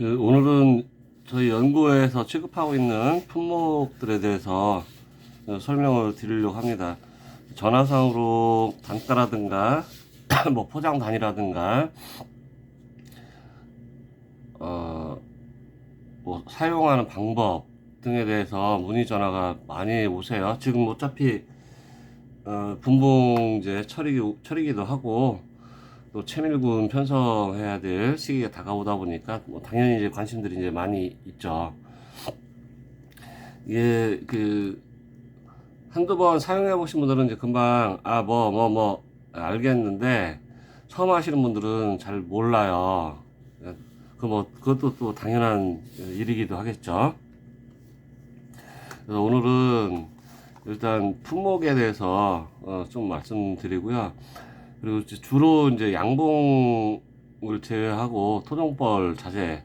오늘은 저희 연구에서 취급하고 있는 품목들에 대해서 설명을 드리려고 합니다. 전화상으로 단가라든가 뭐 포장 단위라든가 뭐 사용하는 방법 등에 대해서 문의 전화가 많이 오세요. 지금 어차피 분봉제 처리기도 하고 또 채밀군 편성해야 될 시기가 다가오다 보니까 뭐 당연히 이제 관심들이 이제 많이 있죠. 이게 한두 번 사용해 보신 분들은 이제 금방 알겠는데 처음 하시는 분들은 잘 몰라요. 그것도 또 당연한 일이기도 하겠죠. 그래서 오늘은 일단 품목에 대해서 좀 말씀드리고요. 그리고 주로 이제 양봉을 제외하고 토종벌 자재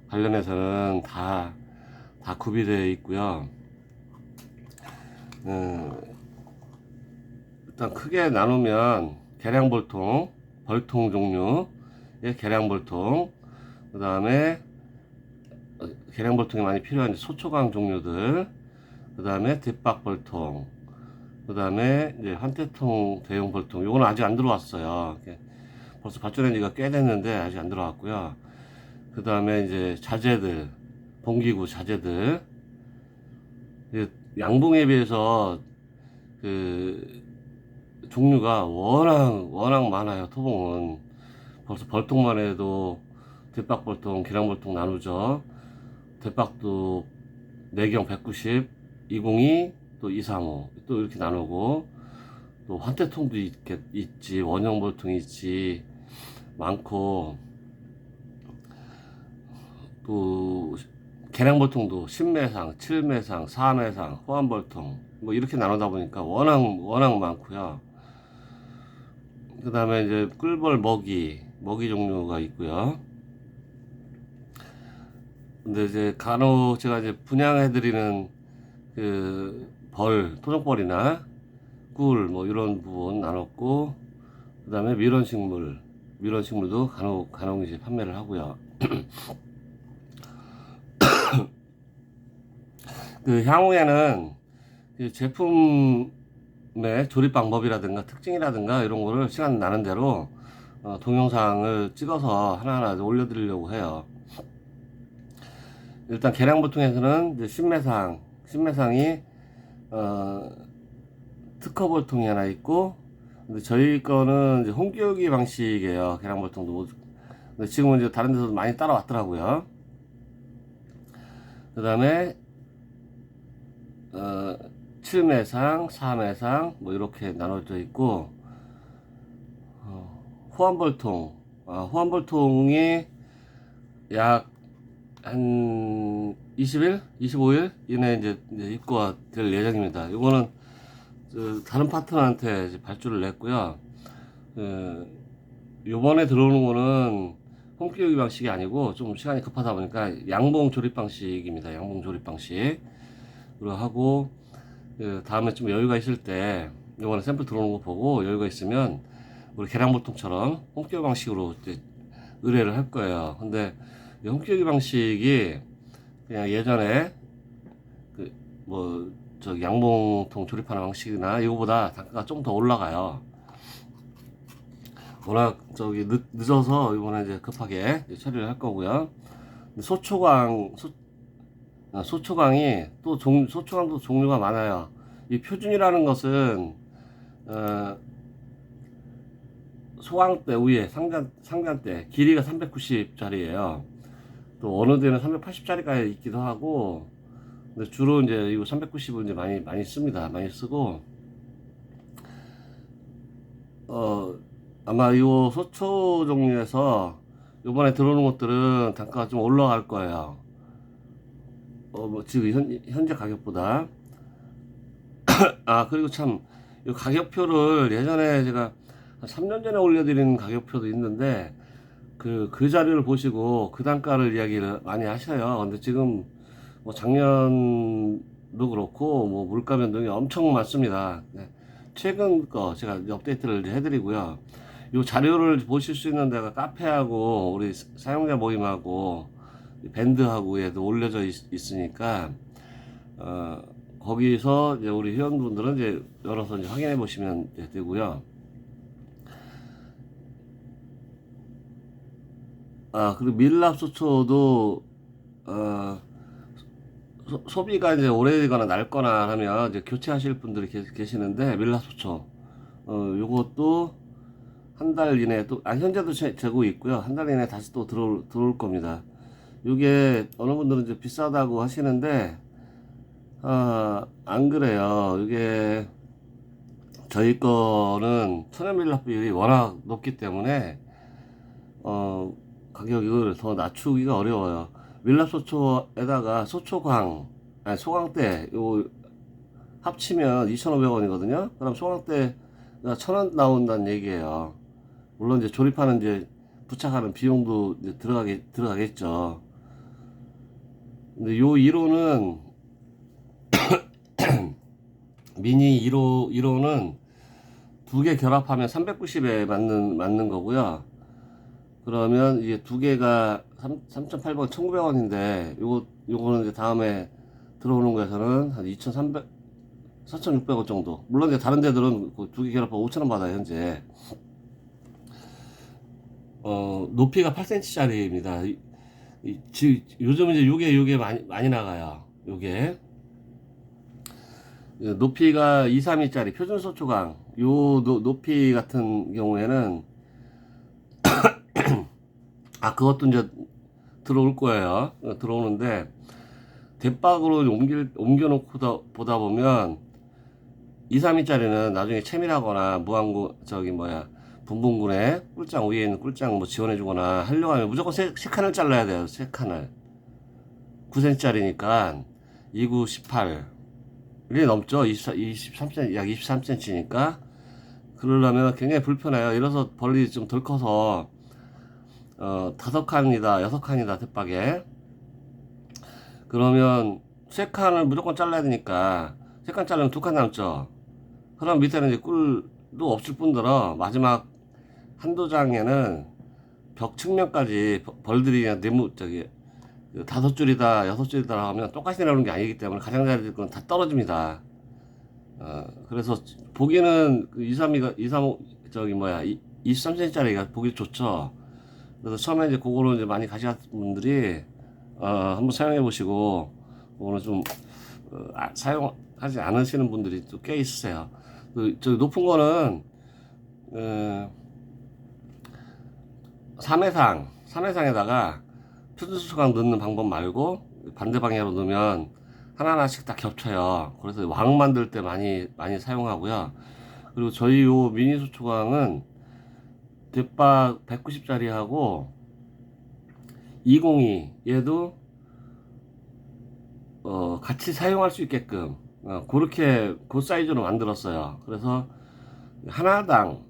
관련해서는 다 구비되어 있고요. 일단 크게 나누면 계량볼통, 벌통 종류의 계량볼통, 그 다음에 계량볼통이 많이 필요한 소초강 종류들, 그 다음에 뒷박볼통, 그 다음에 이제 환태통 대용 볼통. 요거는 아직 안 들어왔어요. 벌써 발전한 지가 꽤 됐는데 아직 안 들어왔고요. 그 다음에 이제 자재들, 봉기구 자재들. 양봉에 비해서 종류가 워낙 많아요. 토봉은 벌써 벌통만 해도 뒷박볼통, 기량볼통 나누죠. 뒷박도 내경 190, 202, 또 235, 또 이렇게 나누고, 또 환태통도 있지, 원형볼통이 있지, 많고, 또 계량볼통도 10매상, 7매상, 4매상, 호환볼통, 뭐 이렇게 나누다 보니까 워낙 많고요. 그 다음에 이제 꿀벌 먹이 종류가 있고요. 근데 이제 간혹 제가 이제 분양해드리는 토종벌이나 꿀, 뭐 이런 부분 나눴고, 그 다음에 밀원식물도 간혹 이제 판매를 하고요. 향후에는 제품의 조립 방법이라든가 특징이라든가 이런 거를 시간 나는 대로 동영상을 찍어서 하나하나 올려드리려고 해요. 일단 계량볼통에서는 이제 신매상이 특허볼통이 하나 있고, 근데 저희 거는 이제 홈교육이 방식이에요. 계량볼통도. 근데 지금은 이제 다른 데서도 많이 따라왔더라고요. 그 다음에 7매상, 4매상 뭐 이렇게 나눠져 있고, 호환볼통이 약 한 20일, 25일 이내에 이제 입고가 될 예정입니다. 이거는 다른 파트너한테 이제 발주를 냈고요. 요번에 들어오는 거는 홈교육 방식이 아니고 좀 시간이 급하다 보니까 양봉 조립 방식입니다. 양봉 조립 방식으로 하고, 다음에 좀 여유가 있을 때 요번에 샘플 들어오는 거 보고 여유가 있으면 우리 계량보통처럼 홈교육 방식으로 이제 의뢰를 할 거예요. 근데 홈교육 방식이 그냥 예전에 양봉통 조립하는 방식이나 이거보다 단가가 좀 더 올라가요. 워낙 늦어서 이번에 이제 급하게 처리를 할 거고요. 소초강이 또 소초강도 종류가 많아요. 이 표준이라는 것은 소강대 위에 상단대 길이가 390짜리예요. 또 어느 데는 380짜리가 있기도 하고, 근데 주로 이제 이거 390을 이제 많이 씁니다. 많이 쓰고, 아마 이 소초 종류에서 요번에 들어오는 것들은 단가가 좀 올라갈 거예요. 뭐 지금 현재 가격보다. 그리고 참, 이 가격표를 예전에 제가 한 3년 전에 올려드린 가격표도 있는데, 그 자료를 보시고 그 단가를 이야기를 많이 하셔요. 근데 지금 뭐 작년도 그렇고 뭐 물가 변동이 엄청 많습니다. 네. 최근 거 제가 업데이트를 해드리고요. 이 자료를 보실 수 있는 데가 카페하고 우리 사용자 모임하고 밴드하고에도 올려져 있으니까 거기서 이제 우리 회원분들은 이제 열어서 이제 확인해 보시면 되고요. 그리고 밀랍소초도 소비가 이제 오래되거나 낡거나 하면 이제 교체하실 분들이 계시는데, 밀랍소초 요것도 한 달 이내에 또 현재도 재고 있고요. 한 달 이내에 다시 또 들어올 겁니다. 이게 어느 분들은 이제 비싸다고 하시는데 안 그래요. 이게 저희 거는 천연밀랍 비율이 워낙 높기 때문에 가격을 더 낮추기가 어려워요. 밀랍소초에다가 소초광, 아니 소광대 요 합치면 2,500원이거든요. 그럼 소광대가 1,000원 나온다는 얘기예요. 물론 이제 조립하는 이제 부착하는 비용도 이제 들어가겠죠. 근데 요 1호는 미니 1호는 두 개 결합하면 390에 맞는 거고요. 그러면 이게 두 개가 3,800원, 1,900원인데 요거는 이제 다음에 들어오는 거에서는 한 2,300, 4,600원 정도. 물론 이제 다른 데들은 두 개 결합하면 5,000원 받아요, 현재. 높이가 8cm짜리입니다. 요즘 이제 요게 많이 나가요. 요게. 높이가 2, 3미짜리 표준 소초광. 요 높이 같은 경우에는, 그것도 이제 들어올 거예요. 들어오는데, 대박으로 옮겨놓고 보다 보면, 2, 3미짜리는 나중에 채밀하거나 분분군에 꿀장 위에 있는 꿀장 뭐 지원해주거나 하려고 하면 무조건 세 칸을 잘라야 돼요. 세 칸을. 9cm짜리니까 29, 18. 이 넘죠? 23cm, 약 23cm니까. 그러려면 굉장히 불편해요. 이래서 벌이 좀 덜 커서, 5칸이다, 6칸이다, 대박에. 그러면 3칸을 무조건 잘라야 되니까, 3칸 자르면 2칸 남죠? 그럼 밑에는 이제 꿀도 없을 뿐더러, 마지막 한두 장에는 벽 측면까지 벌들이 그냥 5줄이다, 6줄이다 하면 똑같이 내려오는 게 아니기 때문에 가장자리들 건 다 떨어집니다. 그래서 보기는 23cm짜리가 보기 좋죠. 그래서 처음에 이제 그거를 이제 많이 가져갔던 분들이, 한번 사용해 보시고, 그거는 좀, 사용하지 않으시는 분들이 또 꽤 있으세요. 저 높은 거는, 3회상에다가 표준수강 넣는 방법 말고 반대 방향으로 넣으면 하나하나씩 다 겹쳐요. 그래서 왕 만들 때 많이 사용하고요. 그리고 저희 요 미니 소초광은 대박 190짜리 하고 202 얘도 같이 사용할 수 있게끔 그렇게 그 사이즈로 만들었어요. 그래서 하나당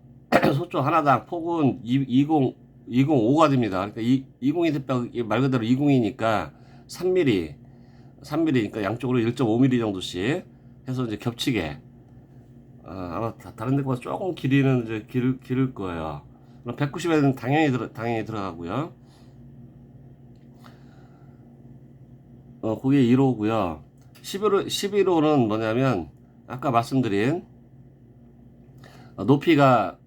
소초 하나당 폭은 205가 됩니다. 그러니까 202 대박 말 그대로 202니까 3mm니까 양쪽으로 1.5mm 정도씩 해서 이제 겹치게. 아마 다른 데보다 조금 길이는 이제 기를 거예요. 190에는 당연히 들어가고요. 그게 1호고요. 11호는 뭐냐면 아까 말씀드린 높이가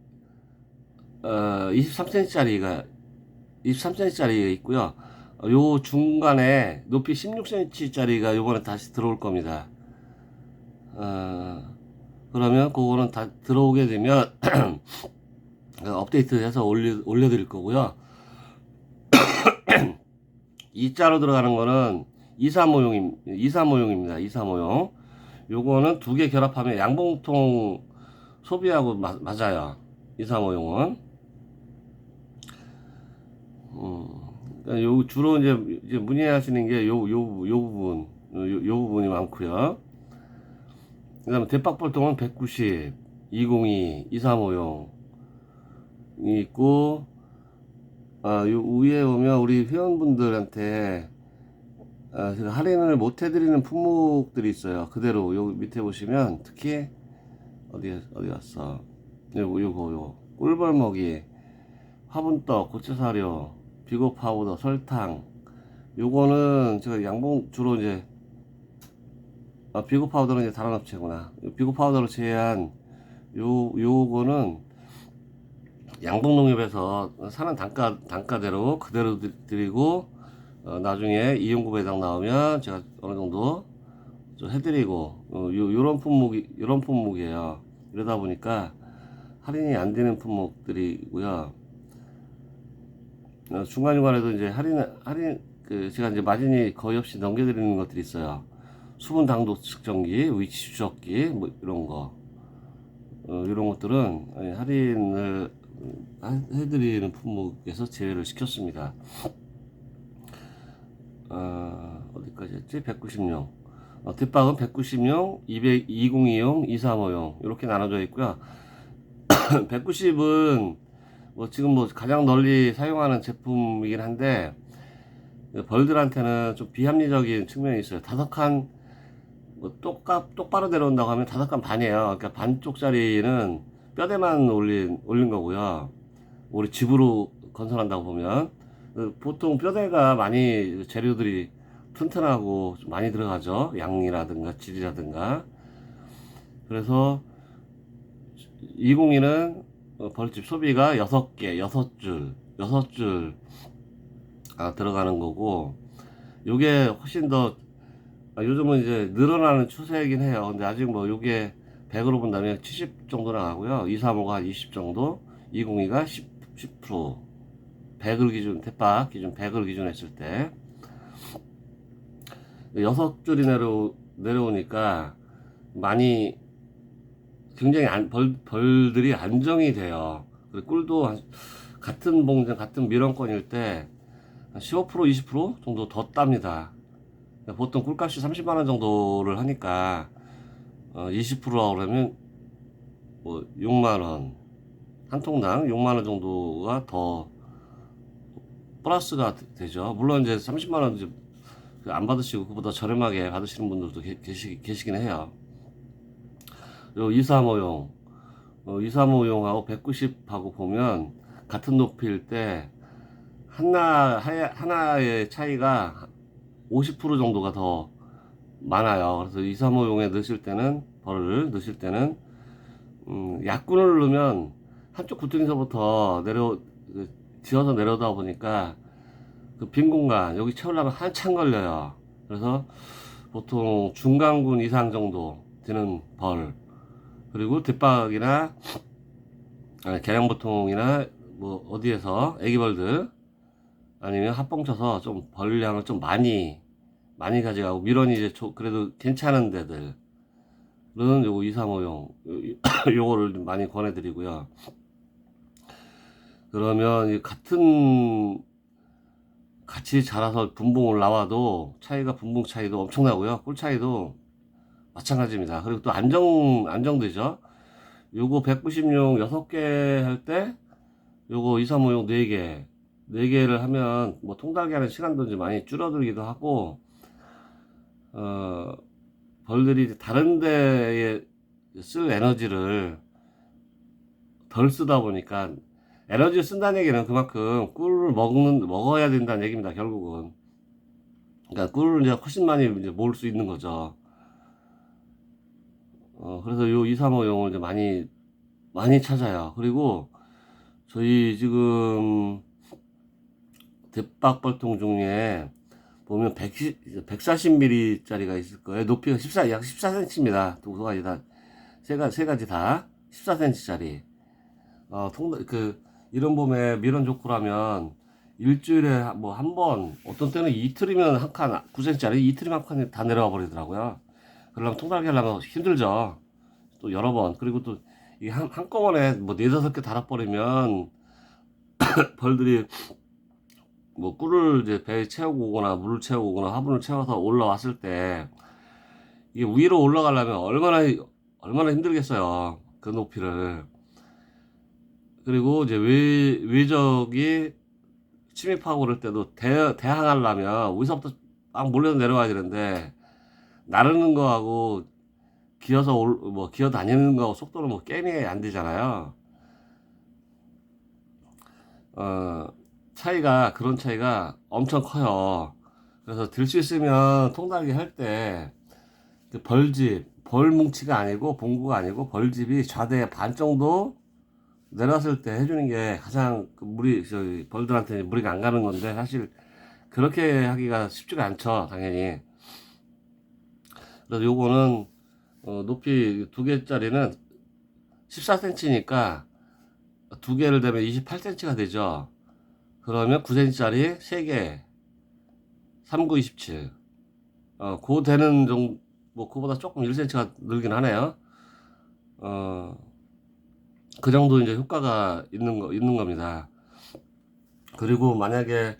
23cm짜리가 있고요. 요 중간에 높이 16cm짜리가 요번에 다시 들어올 겁니다. 그러면 그거는 다 들어오게 되면 업데이트해서 올려드릴 거고요. 2자로 들어가는 거는 23모용입니다. 23모용. 요거는 두 개 결합하면 양봉통 소비하고 맞아요. 23모용은. 요 주로 이제 문의하시는 게 요 부분이 많고요. 그다음에 대박볼통은 190, 202, 2350이 있고, 요 위에 보면 우리 회원분들한테 제가 할인을 못 해드리는 품목들이 있어요. 그대로 요 밑에 보시면 특히 어디 갔어? 요거 꿀벌먹이, 화분떡, 고추사료, 비고 파우더, 설탕, 요거는 제가 양봉 주로 이제 비고 파우더는 이제 다른 업체구나. 비고 파우더를 제외한 요거는 양봉농협에서 사는 단가대로 그대로 드리고 나중에 이용구 배당 나오면 제가 어느 정도 좀 해드리고 요런 품목이에요. 이러다 보니까 할인이 안 되는 품목들이고요. 중간중간에도 이제 할인 제가 이제 마진이 거의 없이 넘겨드리는 것들이 있어요. 수분 당도 측정기, 위치 추적기, 뭐 이런 거. 이런 것들은 할인을 해드리는 품목에서 제외를 시켰습니다. 어디까지 했지? 190용. 뒷박은 190용, 200, 202용, 235용 이렇게 나눠져 있고요. 190은 뭐 지금 뭐 가장 널리 사용하는 제품이긴 한데 벌들한테는 좀 비합리적인 측면이 있어요. 5칸 뭐 똑바로 내려온다고 하면 5칸 반이에요. 그러니까 반쪽짜리는 뼈대만 올린 거고요. 우리 집으로 건설한다고 보면 보통 뼈대가 많이 재료들이 튼튼하고 좀 많이 들어가죠. 양이라든가 질이라든가. 그래서 202는 벌집 소비가 6개, 6줄 들어가는 거고, 요게 훨씬 더 요즘은 이제 늘어나는 추세이긴 해요. 근데 아직 뭐 요게 100으로 본다면 70 정도 나가고요. 235가 20 정도, 202가 10%. 100을 기준, 대박 기준 100을 기준 했을 때 6줄이 내려오니까 많이 굉장히 벌들이 안정이 돼요. 그리고 꿀도 같은 봉지, 같은 밀원권일 때 15% 20% 정도 더 땁니다. 보통 꿀값이 30만원 정도를 하니까 20%라고 그러면 뭐 6만원, 한 통당 6만원 정도가 더 플러스가 되죠. 물론 이제 30만원 이제 안 받으시고 그보다 저렴하게 받으시는 분들도 계시긴 해요. 요 235용 235용하고 190하고 보면 같은 높이일 때 하나의 차이가 50% 정도가 더 많아요. 그래서 235용에 넣으실 때는 벌을 넣으실 때는 약분을 넣으면 한쪽 구덩이서부터 지어서 내려오다 보니까 그 빈 공간 여기 채우려면 한참 걸려요. 그래서 보통 중간군 이상 정도 되는 벌, 그리고 뒷박이나 계량보통이나 뭐 어디에서 애기벌들 아니면 합봉 쳐서 좀 벌량을 좀 많이 가져가고 밀원이 이제 그래도 괜찮은 데들은 요거 235용 요거를 좀 많이 권해드리고요. 그러면 같이 자라서 분봉을 나와도 분봉 차이도 엄청나고요. 꿀 차이도 마찬가지입니다. 그리고 또 안정되죠. 요거 190용 6개 할 때 요거 235용 4개를 하면 뭐 통달게 하는 시간도 이제 많이 줄어들기도 하고 벌들이 다른 데에 쓸 에너지를 덜 쓰다 보니까 에너지를 쓴다는 얘기는 그만큼 꿀을 먹어야 된다는 얘기입니다. 결국은. 그러니까 꿀을 이제 훨씬 많이 이제 모을 수 있는 거죠. 그래서 요 235용을 이제 많이 찾아요. 그리고 저희 지금 대박벌통 중에 보면 140mm 짜리가 있을 거예요. 높이가 약 14cm입니다. 두 가지 다, 세 가지 다 14cm 짜리. 이런 봄에 밀원 좋고라면 일주일에 뭐 한 번, 어떤 때는 이틀이면 한 칸, 9cm짜리 이틀이면 한 칸이 다 내려와 버리더라고요. 그러려면 통달게 하려면 힘들죠. 또 여러 번. 그리고 또 이게 한꺼번에 뭐 4-5개 달아버리면 벌들이 뭐 꿀을 이제 배에 채우고 오거나 물을 채우고 오거나 화분을 채워서 올라왔을 때 이게 위로 올라가려면 얼마나 힘들겠어요. 그 높이를. 그리고 이제 외적이 침입하고 그럴 때도 대항하려면 위서부터 막 몰려 내려와야 되는데 나르는 거하고 기어 다니는 거하고 속도는 뭐 게임이 안 되잖아요. 그런 차이가 엄청 커요. 그래서 들 수 있으면 통달기 할 때 그 벌집, 벌뭉치가 아니고 봉구가 아니고 벌집이 좌대 반 정도 내려왔을 때 해주는 게 가장 그 무리, 저기 벌들한테 무리가 안 가는 건데, 사실 그렇게 하기가 쉽지가 않죠, 당연히. 그래서 요거는 높이 두 개짜리는 14cm니까 두 개를 대면 28cm가 되죠. 그러면 9cm짜리 3개 39, 27. 그 되는 정도, 뭐 그보다 조금 1cm가 늘긴 하네요. 그 정도 이제 효과가 있는 겁니다. 그리고 만약에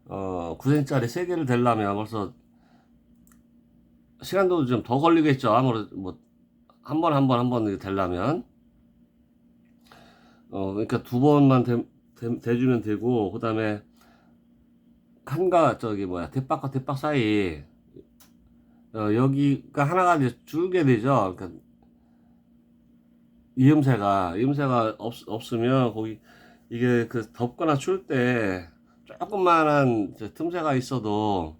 9cm짜리 3개를 대려면 벌써 시간도 좀 더 걸리겠죠. 아무래도 뭐 한 번 되려면 그러니까 두 번만 대주면 되고, 그다음에 칸과 저기 뭐야 대박과 대박 사이 여기가 하나가 이제 줄게 되죠. 그러니까 이음새가 없으면 거기 이게 그 덥거나 추울 때 조금만한 이제 틈새가 있어도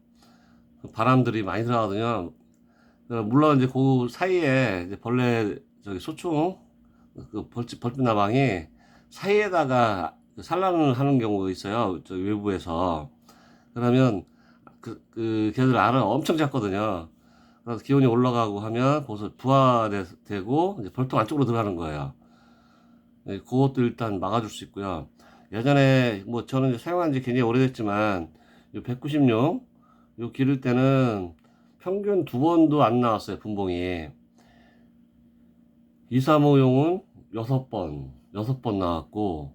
바람들이 많이 들어가거든요. 물론 이제 그 사이에 이제 벌레 저기 소충 그 벌집 나방이 사이에다가 산란을 하는 경우가 있어요. 저 외부에서. 그러면 그 걔들 알은 엄청 작거든요. 그래서 기온이 올라가고 하면 거기서 부화되고 이제 벌통 안쪽으로 들어가는 거예요. 네, 그것도 일단 막아줄 수 있고요. 예전에 뭐 저는 이제 사용한 지 굉장히 오래됐지만 요 190용 요 기를 때는 평균 두 번도 안 나왔어요, 분봉이. 235용은 6번 나왔고,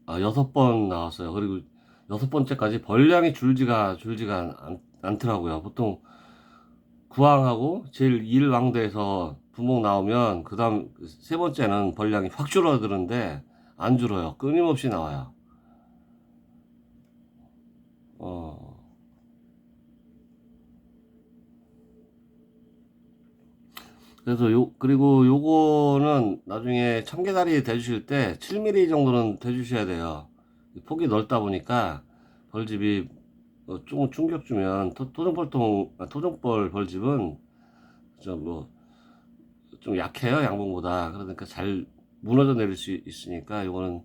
6번 나왔어요. 그리고 6번째까지 벌량이 줄지가 않더라고요. 보통 구황하고 제일 1왕대에서 분봉 나오면 그 다음 세 번째는 벌량이 확 줄어드는데 안 줄어요. 끊임없이 나와요. 어, 그래서 그리고 요거는 나중에 청개다리 대주실 때 7mm 정도는 대주셔야 돼요. 폭이 넓다 보니까 벌집이 조금 충격 주면 토종벌 벌집은 좀 약해요, 양봉보다. 그러니까 잘 무너져 내릴 수 있으니까 요거는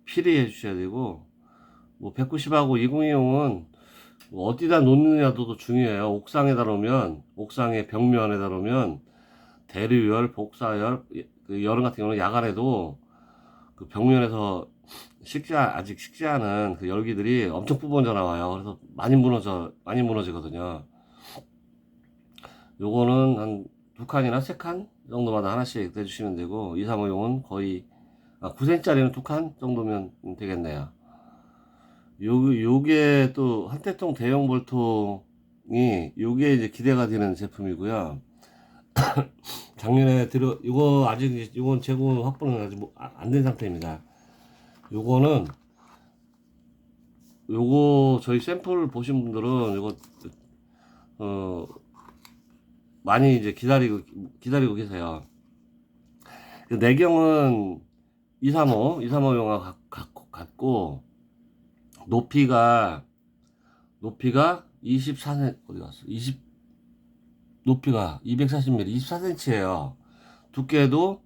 필히 해주셔야 되고, 뭐 190하고 202용은 뭐 어디다 놓느냐도 중요해요. 옥상에다 놓으면, 옥상의 벽면에다 놓으면 대류열, 복사열, 그 여름 같은 경우는 야간에도 그 벽면에서 아직 식지 않은 그 열기들이 엄청 뿜어져 나와요. 그래서 많이 무너지거든요. 요거는 한 두 칸이나 세 칸 정도마다 하나씩 내주시면 되고, 2, 3호용은 거의 9cm짜리는 두 칸 정도면 되겠네요. 요게 또 한태통 대형 볼통이 요게 이제 기대가 되는 제품이고요. 작년에 이거 아직 이건 재고 확보는 아직 안 된 상태입니다. 요거는 요거 저희 샘플 보신 분들은 요거 어 많이 이제 기다리고 계세요. 그 내경은 235용화 같고 높이가 24cm 어디 갔어? 20 높이가 240mm 24cm예요. 두께도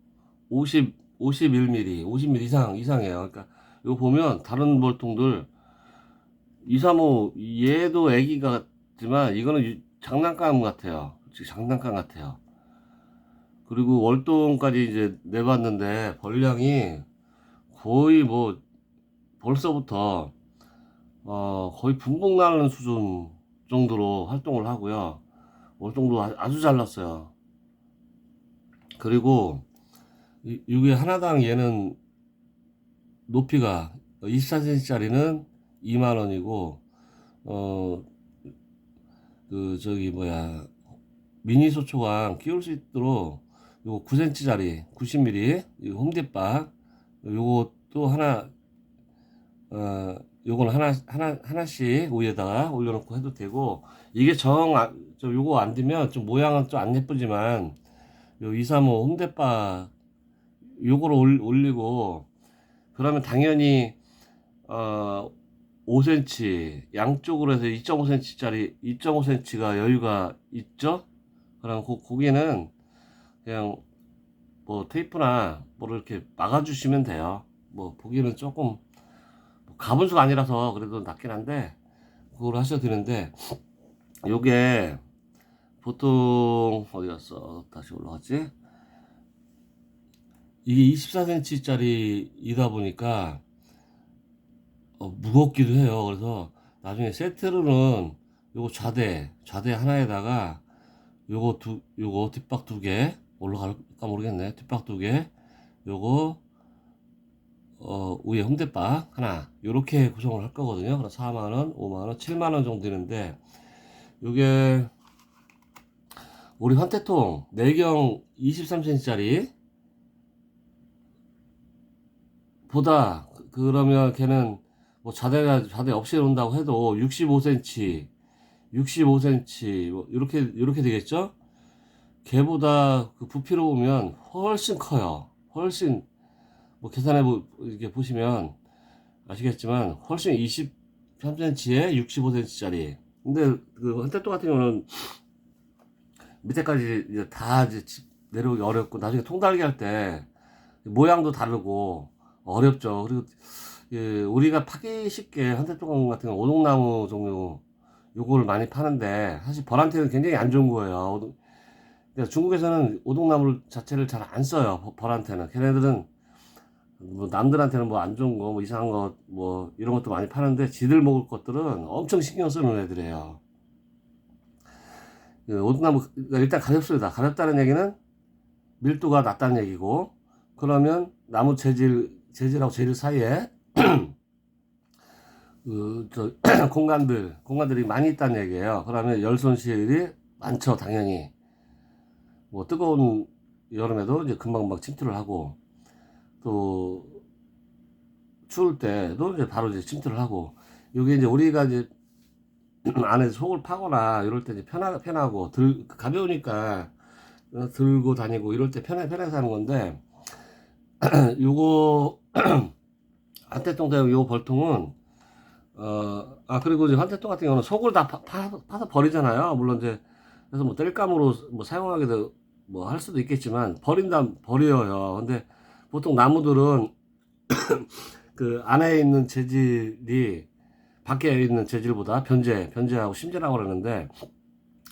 51mm 이상이에요. 그러니까 이거 보면 다른 볼통들 235 얘도 애기 같지만 이거는 장난감 같아요. 장난감 같아요. 그리고 월동까지 이제 내봤는데 벌량이 거의 뭐 벌써부터 거의 분봉 나는 수준 정도로 활동을 하고요. 월동도 아주 잘 났어요. 그리고 이게 하나당 얘는 높이가 24cm짜리는 2만원이고 그 저기 뭐야 미니 소초광 끼울 수 있도록 요거 9cm짜리 90mm 이거 홈대박 요것도 요거는 하나씩 위에다가 올려놓고 해도 되고, 이게 요거 안 되면 좀 모양은 좀 안 예쁘지만 요 235 홈대박 요거를 올리고, 그러면 당연히 5cm 양쪽으로 해서 2.5cm짜리 2.5cm가 여유가 있죠. 그럼 고기는 그냥 뭐 테이프나 뭐를 이렇게 막아주시면 돼요. 뭐 보기는 조금 가분수가 아니라서 그래도 낫긴 한데 그걸 하셔도 되는데, 요게 보통 어디 갔어? 다시 올라갔지? 이게 24cm짜리이다 보니까 무겁기도 해요. 그래서 나중에 세트로는 요거 좌대 하나에다가 요거 뒷박 2개 올라갈까 모르겠네. 뒷박 2개, 요거 위에 홍대박 하나, 요렇게 구성을 할 거거든요. 그래서 4만원, 5만원, 7만원 정도 되는데, 요게 우리 헌태통 내경 23cm짜리 보다 그러면 걔는 뭐 좌대 없이 온다고 해도 65cm 뭐 이렇게 되겠죠? 걔보다 그 부피로 보면 훨씬 커요. 훨씬 뭐 계산해 이렇게 보시면 아시겠지만 훨씬 23cm에 65cm짜리. 근데 그 헌태통 같은 경우는 밑에까지 이제 다 이제 내려오기 어렵고, 나중에 통달기 할 때 모양도 다르고 어렵죠. 그리고 예, 우리가 파기 쉽게 헌태통 같은 경우 오동나무 종류 요거를 많이 파는데, 사실 벌한테는 굉장히 안 좋은 거예요. 그러니까 중국에서는 오동나무 자체를 잘 안 써요. 벌한테는. 걔네들은 뭐 남들한테는 뭐 안 좋은 거, 뭐 이상한 거, 뭐 이런 것도 많이 파는데, 지들 먹을 것들은 엄청 신경 쓰는 애들이에요. 그 오동나무 일단 가볍습니다. 가볍다는 얘기는 밀도가 낮다는 얘기고, 그러면 나무 재질하고 재질 사이에 공간들이 많이 있다는 얘기예요. 그러면 열 손실이 많죠, 당연히. 뭐 뜨거운 여름에도 이제 금방금방 침투를 하고, 또 추울 때도 이제 바로 이제 침투를 하고, 이게 이제 우리가 이제 안에 속을 파거나 이럴 때 이제 편하고 가벼우니까 들고 다니고 이럴 때 편해서 하는 건데, 요거 한태통 대용 요 벌통은 그리고 이제 한태통 같은 경우는 속을 다 파서 버리잖아요. 물론 이제 그래서 뭐 땔감으로 뭐 사용하게도 뭐 할 수도 있겠지만 버려요. 근데 보통 나무들은 그 안에 있는 재질이 밖에 있는 재질보다 변제하고 심재라고 그러는데,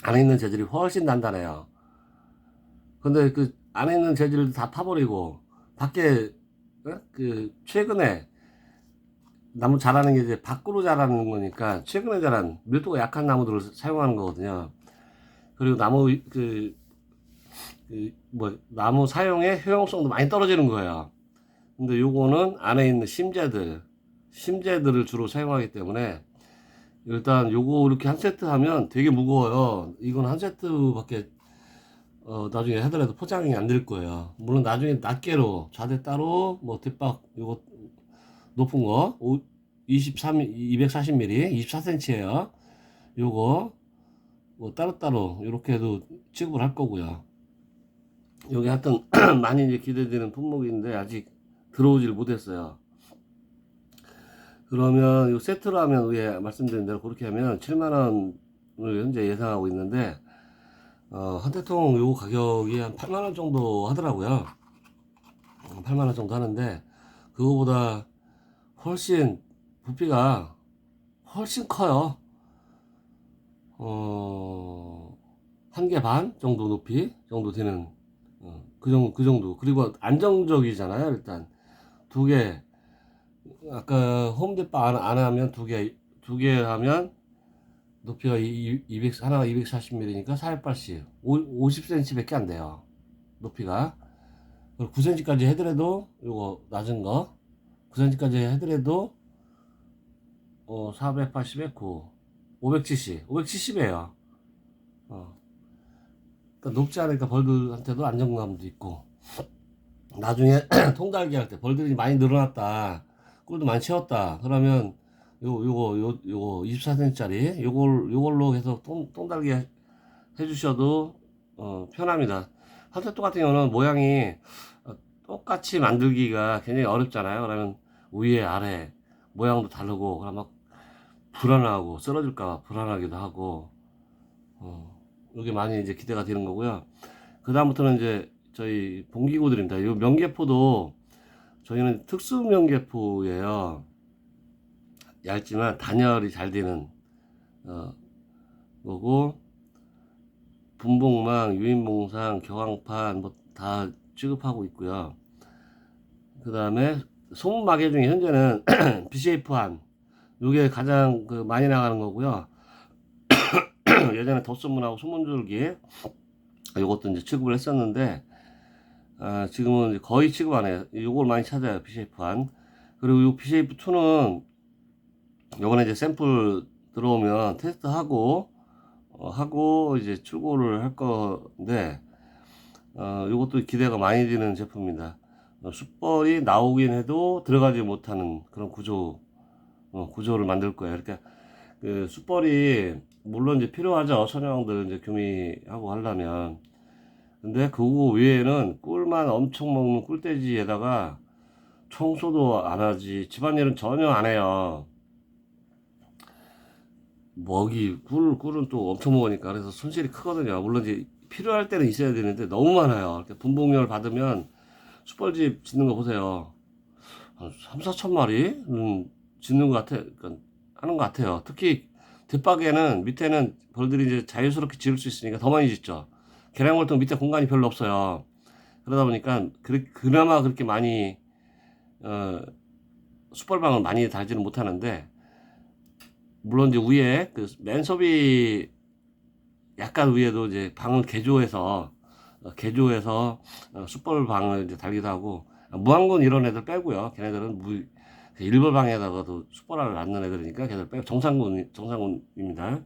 안에 있는 재질이 훨씬 단단해요. 근데 그 안에 있는 재질을 다 파버리고 밖에 그 최근에 나무 자라는 게 이제 밖으로 자라는 거니까 최근에 자란 밀도가 약한 나무들을 사용하는 거거든요. 그리고 뭐 나무 사용의 효용성도 많이 떨어지는 거예요. 근데 요거는 안에 있는 심재들을 주로 사용하기 때문에, 일단 요거 이렇게 한 세트 하면 되게 무거워요. 이건 한 세트밖에 나중에 하더라도 포장이 안 될 거예요. 물론 나중에 낱개로 좌대 따로 뭐 뒷박 요거 높은 거 240mm 24cm예요. 요거 뭐 따로따로 이렇게 해도 취급을 할 거고요. 여기 하여튼 많이 이제 기대되는 품목인데 아직 들어오지를 못했어요. 그러면 이 세트로 하면 위에 말씀드린 대로 그렇게 하면 7만원을 현재 예상하고 있는데, 한태통 요 가격이 한 8만원 정도 하더라고요. 8만원 정도 하는데, 그거보다 훨씬 부피가 훨씬 커요. 한 개 반 정도 높이 정도 되는 그 정도. 그리고 안정적이잖아요. 일단 두 개, 아까 홈대바 안 하면 두 개 하면 높이가 200, 하나가 240mm니까 480, 50cm 밖에 안 돼요. 높이가. 9cm까지 해더라도 요거 낮은 거 9cm까지 해더라도 480에 9, 570이에요. 그러니까 높지 않으니까 벌들한테도 안정감도 있고, 나중에 통달기 할 때 벌들이 많이 늘어났다, 꿀도 많이 채웠다 그러면 요거 24cm짜리 요걸로 해서 똥달기 해주셔도 편합니다. 한태통 같은 경우는 모양이 똑같이 만들기가 굉장히 어렵잖아요. 그러면 위에 아래 모양도 다르고, 그러면 불안하고 쓰러질까 불안하기도 하고, 이게 많이 이제 기대가 되는 거고요. 그 다음부터는 이제 저희 봉기구들입니다. 이 명계포도 저희는 특수 명계포예요. 얇지만 단열이 잘 되는 거고, 분봉망, 유인봉상, 경황판 뭐 다 취급하고 있고요. 그 다음에 소문마개 중에 현재는 BCF한 요게 가장 그 많이 나가는 거고요. 예전에 덧소문하고 소문줄기 요것도 이제 취급을 했었는데, 지금은 이제 거의 취급 안 해요. 요걸 많이 찾아요, BCF1. 그리고 요 BCF2는 요번에 이제 샘플 들어오면 테스트하고, 하고 이제 출고를 할 건데, 요것도 기대가 많이 되는 제품입니다. 숯벌이 나오긴 해도 들어가지 못하는 그런 구조를 만들 거예요. 이렇게, 그 숯벌이 물론 이제 필요하죠. 선영들 이제 교미하고 하려면. 근데 그거 외에는 꿀만 엄청 먹는 꿀돼지에다가 청소도 안 하지, 집안일은 전혀 안 해요. 꿀은 또 엄청 먹으니까 그래서 손실이 크거든요. 물론 이제 필요할 때는 있어야 되는데 너무 많아요. 이렇게 분봉열 받으면 숯벌집 짓는 거 보세요. 한 3, 4천 마리 짓는 것 같아, 그러니까 하는 것 같아요. 특히 뒷박에는 밑에는 벌들이 이제 자유스럽게 지을 수 있으니까 더 많이 짓죠. 계량골통 밑에 공간이 별로 없어요. 그러다 보니까 그나마 그렇게 많이 숯벌방을 많이 달지는 못하는데, 물론 이제 위에 그 맨섭이 약간 위에도 이제 방을 개조해서 숯벌방을 이제 달기도 하고, 무항군 이런 애들 빼고요. 걔네들은 일벌방에다가도 숯벌을 낳는 애들이니까 걔들 빼고 정상군입니다.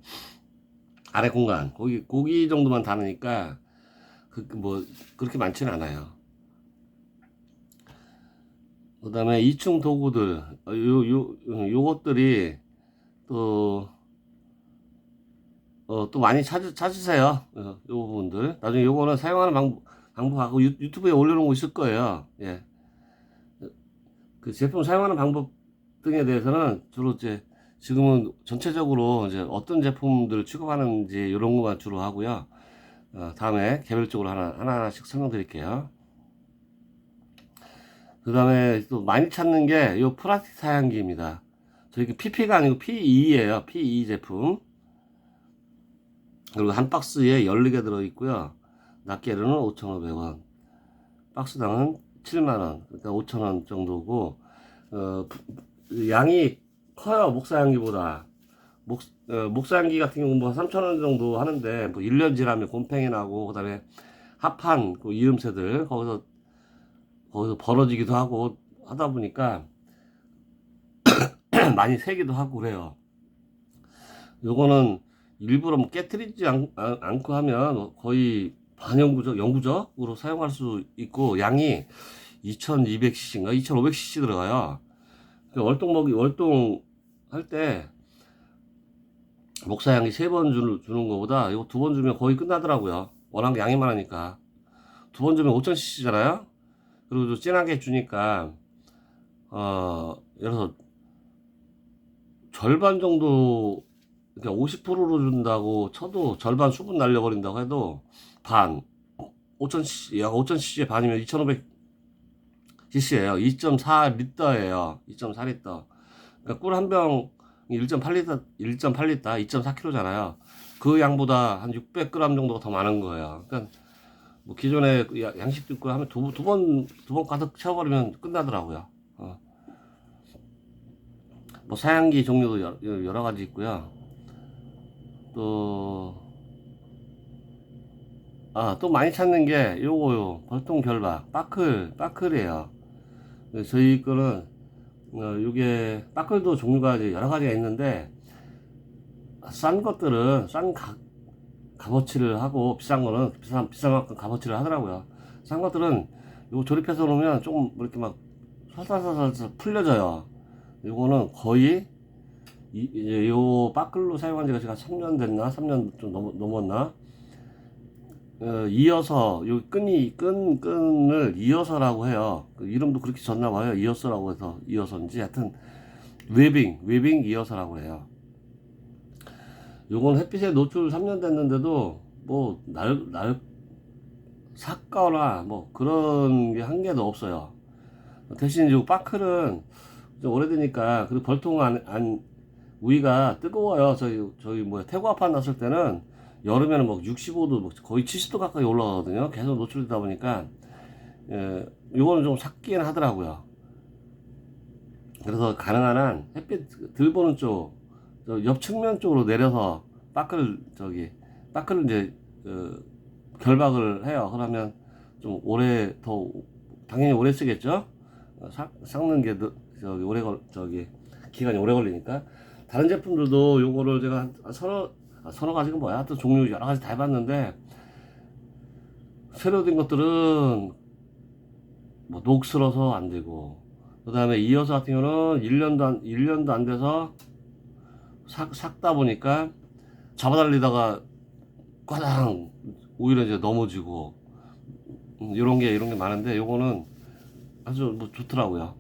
아래 공간 고기 정도만 다니니까 뭐 그렇게 많지는 않아요. 그 다음에 2층 도구들, 요것들이 또 많이 찾으세요. 요 부분들. 나중에 요거는 사용하는 방법하고 유튜브에 올려놓은 거 있을 거예요. 예. 그 제품 사용하는 방법 등에 대해서는 주로 이제 지금은 전체적으로 이제 어떤 제품들을 취급하는지 이런 것만 주로 하고요. 다음에 개별적으로 하나씩 설명드릴게요. 그 다음에 또 많이 찾는 게 이 플라스틱 사양기입니다. 저기 PP가 아니고 PE예요. PE 제품. 그리고 한 박스에 14개 들어있고요. 낱개로는 5,500원. 박스당은 7만원. 그러니까 5,000원 정도고, 양이 커요. 목사양기보다. 목사양기 같은 경우는 뭐 3,000원 정도 하는데, 뭐 1년 지나면 곰팡이 나고, 그 다음에 합판, 그 이음새들, 거기서 벌어지기도 하고 하다 보니까 많이 새기도 하고 그래요. 요거는 일부러 뭐 깨트리지 않고 하면 거의 영구적으로 사용할 수 있고, 양이 2200cc인가 2500cc 들어가요. 월동 할 때 목사양이 3번 주는 것보다 이거 2번 주면 거의 끝나더라고요. 워낙 양이 많으니까. 2번 주면 5000cc잖아요. 그리고 또 진하게 주니까 예를 들어서 절반 정도, 그러니까 50%로 준다고 쳐도 절반 수분 날려버린다고 해도 반 5000cc, 약 5000cc의 반이면 2500cc예요. 2.4리터예요. 2.4리터. 그러니까 꿀 한 병 1.8리터, 2.4kg잖아요. 그 양보다 한 600g 정도가 더 많은 거예요. 그러니까 뭐 기존에 양식 꿀 하면 두 번 가득 채워버리면 끝나더라고요. 뭐 사양기 종류도 여러 가지 있고요. 또 많이 찾는 게 요거요. 벌통 결박, 빠클이에요. 저희 거는, 요게, 빠클도 종류가 이제 여러 가지가 있는데, 싼 것들은 값어치를 하고, 비싼 거는 비싼 만큼 값어치를 하더라고요. 싼 것들은 요거 조립해서 놓으면 조금 뭐 이렇게 막 살살살살 풀려져요. 요거는 거의, 이제 요 빠클로 사용한 지가 제가 3년 됐나? 3년 좀 넘었나? 이어서 요 끈을 이어서라고 해요. 그 이름도 그렇게 졌나 봐요. 이어서라고 해서 이어서인지 하여튼 웨빙 이어서라고 해요. 요건 햇빛에 노출 3년 됐는데도 뭐 삭거나 뭐 그런 게 한 개도 없어요. 대신 요 바클은 좀 오래되니까, 그리고 벌통 안 위가 뜨거워요. 저희 뭐야 태고압판 났을 때는 여름에는 뭐 65도 뭐 거의 70도 가까이 올라가거든요. 계속 노출되다 보니까 요거는 좀 삭기는 하더라고요. 그래서 가능한 한 햇빛 들 보는 쪽, 옆 측면 쪽으로 내려서 바클을 이제 결박을 해요. 그러면 좀 당연히 오래 쓰겠죠. 삭는 게 기간이 오래 걸리니까. 다른 제품들도 요거를 제가 한 서너 가지가 뭐야, 또 종류 여러 가지 다 해봤는데, 새로 된 것들은 뭐 녹슬어서 안 되고, 그 다음에 이어서 같은 경우는 1년도 안 돼서 삭다 보니까 잡아달리다가 꽈당 오히려 이제 넘어지고, 이런 게 많은데, 요거는 아주 뭐 좋더라고요.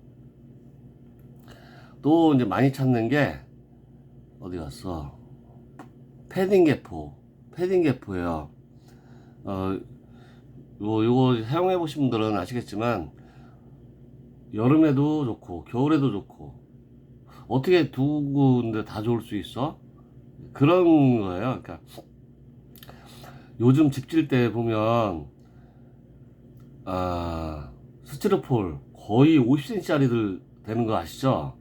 또 이제 많이 찾는 게 어디 갔어? 패딩 개포예요. 요거 사용해 보신 분들은 아시겠지만, 여름에도 좋고 겨울에도 좋고, 어떻게 두 군데 다 좋을 수 있어? 그런 거예요. 그러니까 요즘 집질 때 보면 스티로폴 거의 50cm짜리들 되는 거 아시죠?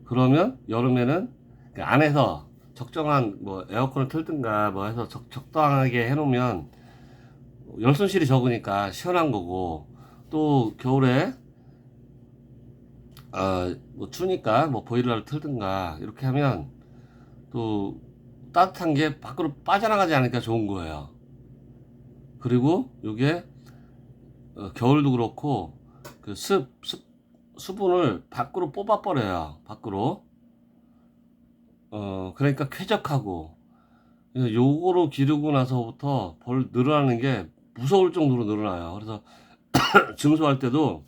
그러면 여름에는 그 안에서 적정한 뭐 에어컨을 틀든가 뭐 해서 적당하게 해놓으면 열손실이 적으니까 시원한 거고, 또 겨울에 뭐 추우니까 뭐 보일러를 틀든가 이렇게 하면 또 따뜻한 게 밖으로 빠져나가지 않으니까 좋은 거예요. 그리고 요게 겨울도 그렇고 그 수분을 밖으로 뽑아 버려요. 밖으로. 그러니까 쾌적하고, 요거로 기르고 나서부터 벌 늘어나는 게 무서울 정도로 늘어나요. 그래서 증수할 때도,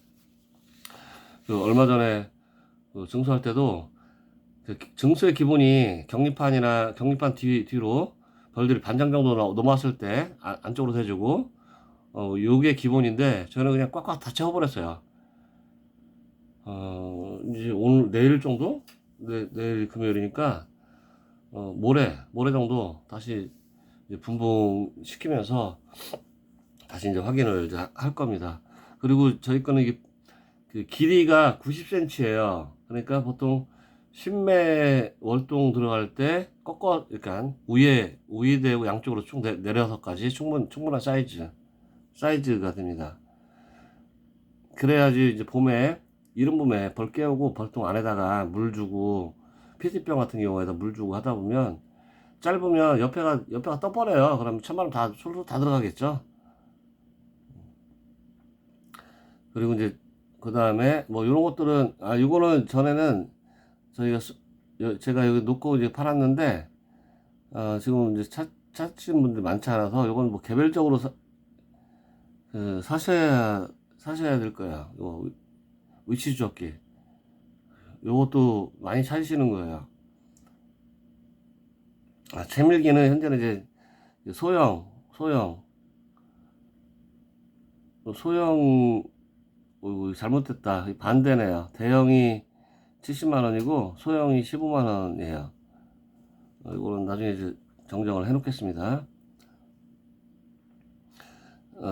얼마 전에 증수할 때도 증수의 기본이 격리판 뒤로 벌들이 반장 정도 넘어왔을 때 안쪽으로 대주고, 요게 기본인데 저는 그냥 꽉꽉 다 채워버렸어요. 이제 오늘 내일 정도, 내일 금요일이니까 모레 정도 다시 이제 분봉 시키면서 다시 이제 확인을 이제 할 겁니다. 그리고 저희 거는 이게 그 길이가 90cm예요. 그러니까 보통 신매 월동 들어갈 때 그러니까 우에 대고 양쪽으로 쭉 내려서까지 충분한 사이즈가 됩니다. 그래야지 이제 이른 봄에 벌 깨우고 벌통 안에다가 물 주고, 피티병 같은 경우에다 물 주고 하다 보면 짧으면 옆에가 떠버려요. 그러면 찬바람 솔솔 다 들어가겠죠. 그리고 이제 그 다음에 뭐 이런 것들은, 이거는 전에는 제가 여기 놓고 이제 팔았는데, 지금 이제 찾으신 분들 많지 않아서 이건 뭐 개별적으로 사셔야 될 거야. 요 위치 조끼 요것도 많이 찾으시는 거예요. 채밀기는 현재는 이제 소형 잘못됐다. 반대네요. 대형이 70만원이고 소형이 15만원이에요. 이거는 나중에 이제 정정을 해 놓겠습니다.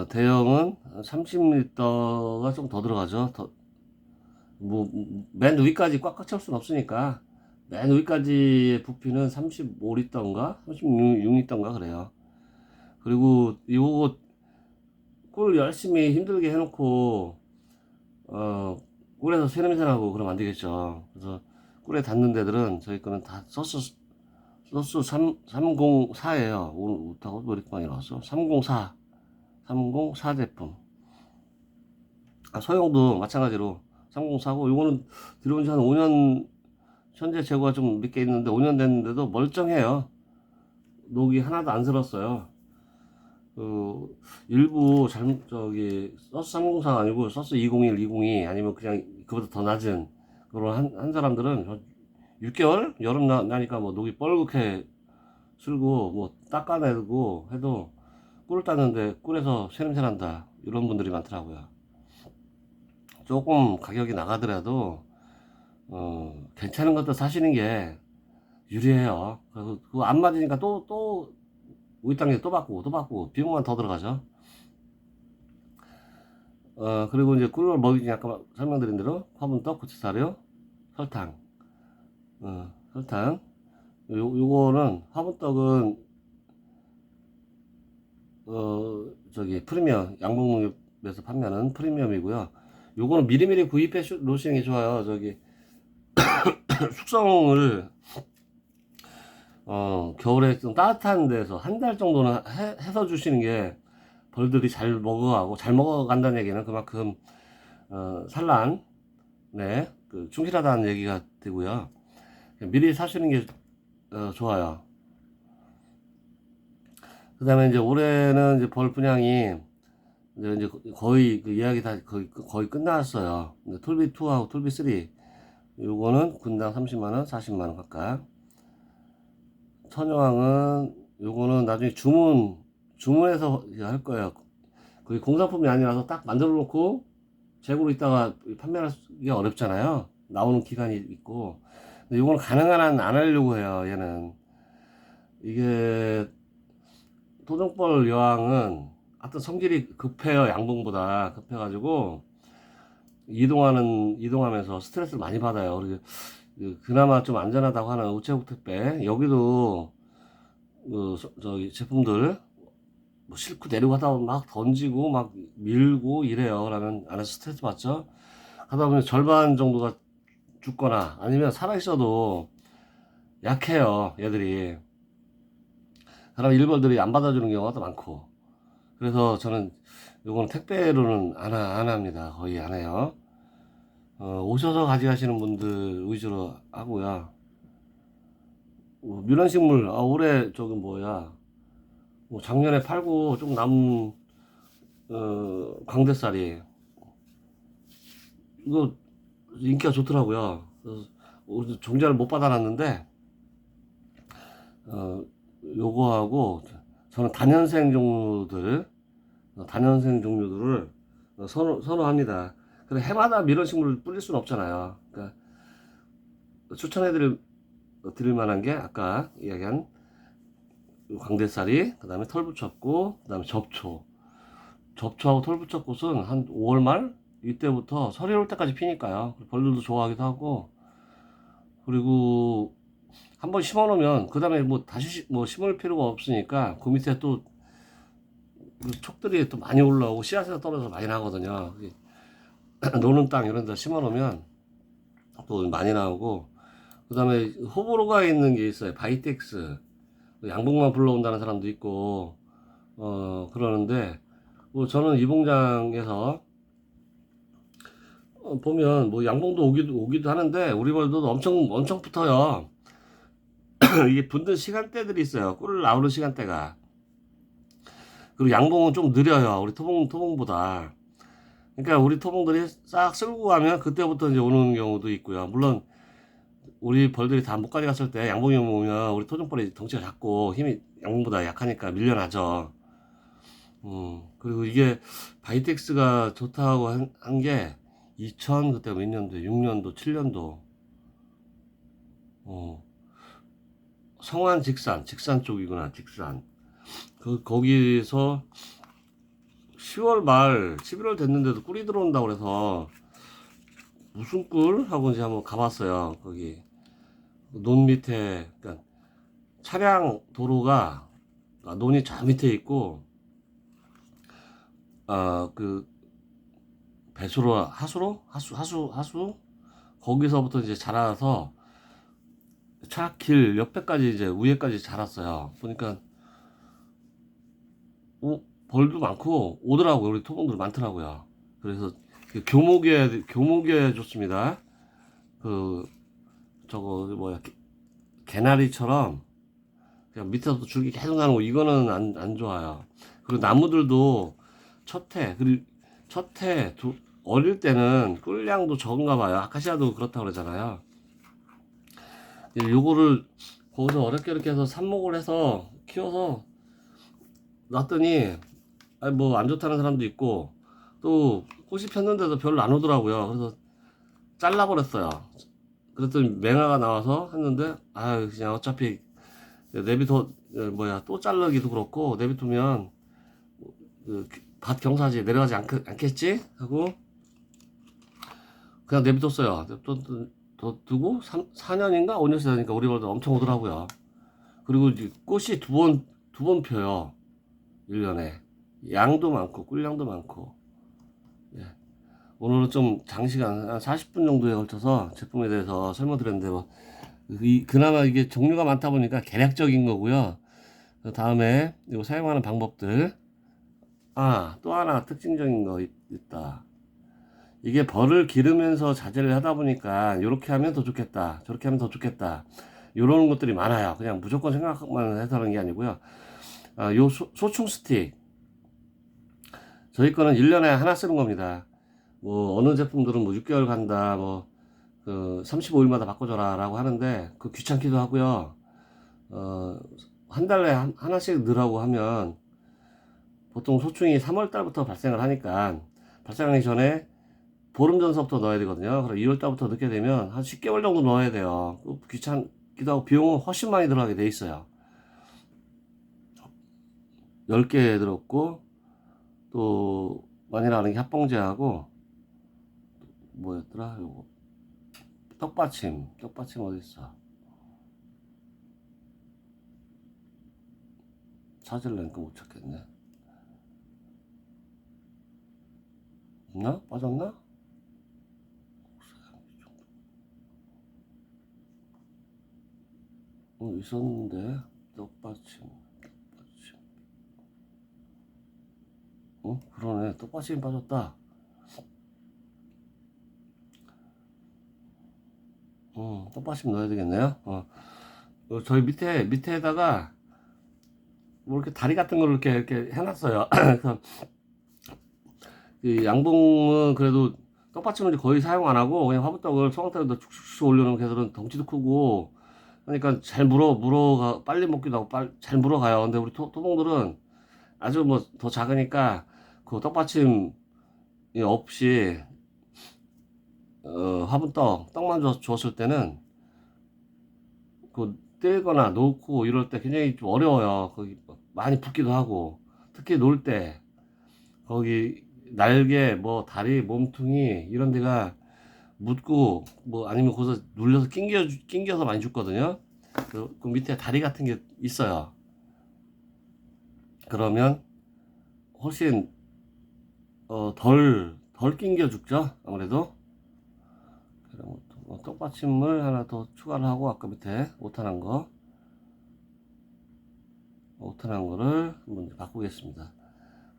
대형은 30리터가 좀 더 들어가죠. 맨 위까지 꽉꽉 채울 수는 없으니까, 맨 위까지의 부피는 35리터인가 36리터인가 그래요. 그리고 이거 꿀 열심히 힘들게 해놓고 꿀에서 새냄새 나고 그러면 안 되겠죠. 그래서 꿀에 닿는 데들은 저희 거는 다 소스 304예요. 오늘부터 왜 이렇게 많이 나왔어? 304 제품. 소형도 마찬가지로 304고, 요거는 들어온 지 한 5년, 현재 재고가 좀 몇 개 있는데 5년 됐는데도 멀쩡해요. 녹이 하나도 안 슬었어요. 일부 서스 304 아니고 서스 201, 202 아니면 그냥 그보다 더 낮은 그런 한 사람들은 6개월 여름 나니까 뭐 녹이 뻘겋게 쓸고 뭐 닦아내고 해도 꿀을 땄는데 꿀에서 쇠냄새 난다 이런 분들이 많더라고요. 조금 가격이 나가더라도 괜찮은 것도 사시는 게 유리해요. 그래서 그거 안 맞으니까 또 우유 당겨 또 바꾸고 비용만 더 들어가죠. 그리고 이제 꿀을 먹이기 전에 아까 설명드린 대로 화분떡, 고추사료, 설탕, 설탕. 요거는 화분떡은 저기 프리미엄 양봉육에서 판매하는 프리미엄이고요. 요거는 미리미리 구입해 놓으시는 게 좋아요. 저기 숙성을 겨울에 좀 따뜻한 데서 한 달 정도는 해서 주시는 게 벌들이 잘 먹어가고 잘 먹어간다는 얘기는 그만큼 산란 네, 그 충실하다는 얘기가 되고요. 미리 사시는 게 좋아요. 그 다음에 이제 올해는 이제 벌 분양이 이제 거의 그 이야기 다 거의 끝났어요. 톨비 2하고 톨비 3 요거는 군당 30만원, 40만원 각각. 처녀왕은 요거는 나중에 주문해서 할 거예요. 그게 공산품이 아니라서 딱 만들어 놓고 재고로 있다가 판매하기가 어렵잖아요. 나오는 기간이 있고. 근데 요거는 가능한 한 안 하려고 해요. 얘는 이게 토종벌 여왕은 하여튼 성질이 급해요. 양봉보다 급해가지고 이동하면서 스트레스를 많이 받아요. 그리고 그나마 좀 안전하다고 하는 우체국 택배 여기도 저기 제품들 뭐 싣고 내려고 하다 보면 막 던지고 막 밀고 이래요. 그러면 안에서 스트레스 받죠. 하다 보면 절반 정도가 죽거나 아니면 살아있어도 약해요. 얘들이. 그럼 일벌들이 안 받아주는 경우가 더 많고. 그래서 저는 요건 택배로는 안 합니다. 거의 안 해요. 오셔서 가져가시는 분들 위주로 하고요. 밀원식물, 올해 저기 뭐야. 뭐 작년에 팔고 좀 남은, 광대살이. 이거 인기가 좋더라고요. 그래서 종자를 못 받아놨는데, 요거하고 저는 단연생 종류들을 선호합니다. 근데 해마다 밀원식물을 뿌릴 수는 없잖아요. 그러니까 드릴 만한 게 아까 이야기한 광대살이, 그 다음에 털부착꽃, 그 다음에 접초하고 털부착꽃은 한 5월 말 이때부터 설이 올 때까지 피니까요. 벌들도 좋아하기도 하고, 그리고 한번 심어 놓으면 그 다음에 뭐 다시 뭐 심을 필요가 없으니까 그 밑에 또 촉들이 또 많이 올라오고 씨앗에서 떨어져서 많이 나거든요. 노는 땅 이런 데 심어 놓으면 또 많이 나오고, 그 다음에 호불호가 있는 게 있어요. 바이텍스 양봉만 불러온다는 사람도 있고 그러는데 뭐 저는 이봉장에서 보면 뭐 양봉도 오기도 하는데 우리 벌도 엄청 붙어요. 이게 붙는 시간대들이 있어요. 꿀을 나오는 시간대가. 그리고 양봉은 좀 느려요. 우리 토봉보다. 그러니까 우리 토봉들이 싹 쓸고 가면 그때부터 이제 오는 경우도 있고요. 물론 우리 벌들이 다 못 가져갔을 때 양봉이 오면 우리 토종벌이 덩치가 작고 힘이 양봉보다 약하니까 밀려나죠. 그리고 이게 바이텍스가 좋다고 한 게 2000 그때 몇 년도 6년도 7년도 성안 직산 쪽이구나. 직산 거기서 10월 말 11월 됐는데도 꿀이 들어온다고 그래서 무슨 꿀 하고 이제 한번 가봤어요. 거기 논 밑에, 그러니까 차량 도로가 논이 저 밑에 있고 그 하수 거기서부터 이제 자라서 차길 옆에까지 이제 위에까지 자랐어요. 보니까 벌도 많고 오더라고요. 우리 토종들 많더라고요. 그래서 그 교목에 좋습니다. 그 저거 뭐야 개나리처럼 그냥 밑에서 줄기 계속 나는 거 이거는 안 좋아요. 그리고 나무들도 첫해 어릴 때는 꿀량도 적은가 봐요. 아카시아도 그렇다고 그러잖아요. 요거를 거기서 어렵게 이렇게 해서 삽목을 해서 키워서 놨더니 아니 뭐 안 좋다는 사람도 있고 또 꽃이 폈는데도 별로 안 오더라고요. 그래서 잘라버렸어요. 그랬더니 맹아가 나와서 했는데 아 그냥 어차피 내비둬 뭐야 또 자르기도 그렇고 내비두면 밭 경사지 내려가지 않겠지 하고 그냥 내비뒀어요. 더 두고 4년인가 5년 지나니까 우리 벌도 엄청 오더라고요. 그리고 이제 꽃이 두 번 펴요. 1년에. 양도 많고, 꿀량도 많고. 예. 오늘은 좀 장시간, 한 40분 정도에 걸쳐서 제품에 대해서 설명드렸는데, 뭐, 그나마 이게 종류가 많다 보니까 개략적인 거고요. 그 다음에 이거 사용하는 방법들. 아, 또 하나 특징적인 거 있다. 이게 벌을 기르면서 자재를 하다 보니까 이렇게 하면 더 좋겠다. 저렇게 하면 더 좋겠다. 이런 것들이 많아요. 그냥 무조건 생각만 해서 하는 게 아니고요. 아, 요 소충 스틱. 저희 거는 1년에 하나 쓰는 겁니다. 뭐, 어느 제품들은 뭐 6개월 간다, 뭐, 35일마다 바꿔줘라 라고 하는데, 그 귀찮기도 하고요. 한 달에 하나씩 넣으라고 하면, 보통 소충이 3월 달부터 발생을 하니까, 발생하기 전에 보름 전서부터 넣어야 되거든요. 그럼 2월 달부터 넣게 되면 한 10개월 정도 넣어야 돼요. 귀찮기도 하고 비용은 훨씬 많이 들어가게 돼 있어요. 10개 들었고, 또, 많이 나가는 게 합봉제하고, 뭐였더라? 요거. 떡받침 어디 있어? 찾으려니까 못 찾겠네. 없나? 빠졌나? 있었는데 떡받침. 그러네. 떡받침이 빠졌다. 떡받침 넣어야 되겠네요. 저희 밑에다가 뭐 이렇게 다리 같은 걸 이렇게 해놨어요. 그래서 이 양봉은 그래도 떡받침을 거의 사용 안 하고 그냥 화분떡을 소강떡에다 축축축 올려놓은 개들은 덩치도 크고 그러니까 잘 물어가 빨리 먹기도 하고 잘 물어가요. 근데 우리 토종들은 아주 뭐 더 작으니까 그 떡받침 없이 화분떡만 줬을 때는 그 떼거나 놓고 이럴 때 굉장히 좀 어려워요. 거기 많이 붓기도 하고 특히 놀 때 거기 날개 뭐 다리 몸통이 이런 데가 묻고 뭐 아니면 거기서 눌려서 낑겨서 많이 죽거든요. 그 밑에 다리 같은 게 있어요. 그러면 훨씬 덜 낑겨 죽죠. 아무래도 그럼 떡받침을 하나 더 추가를 하고 아까 밑에 오탄한 거를 한번 바꾸겠습니다.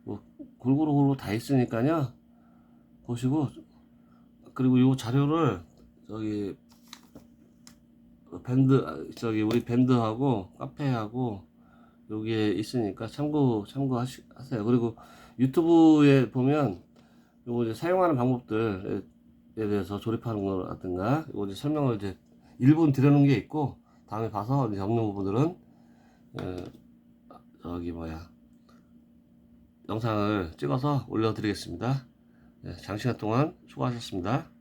뭐 골고루 다 있으니까요. 보시고 그리고 이 자료를 저기 저기 우리 밴드하고 카페하고 여기에 있으니까 참고하세요. 그리고 유튜브에 보면 요거 이제 사용하는 방법들에 대해서 조립하는 거라든가 요거 이제 설명을 이제 1분 드려놓은 게 있고 다음에 봐서 이제 없는 부분들은 저기 뭐야 영상을 찍어서 올려드리겠습니다. 네, 장시간 동안 수고하셨습니다.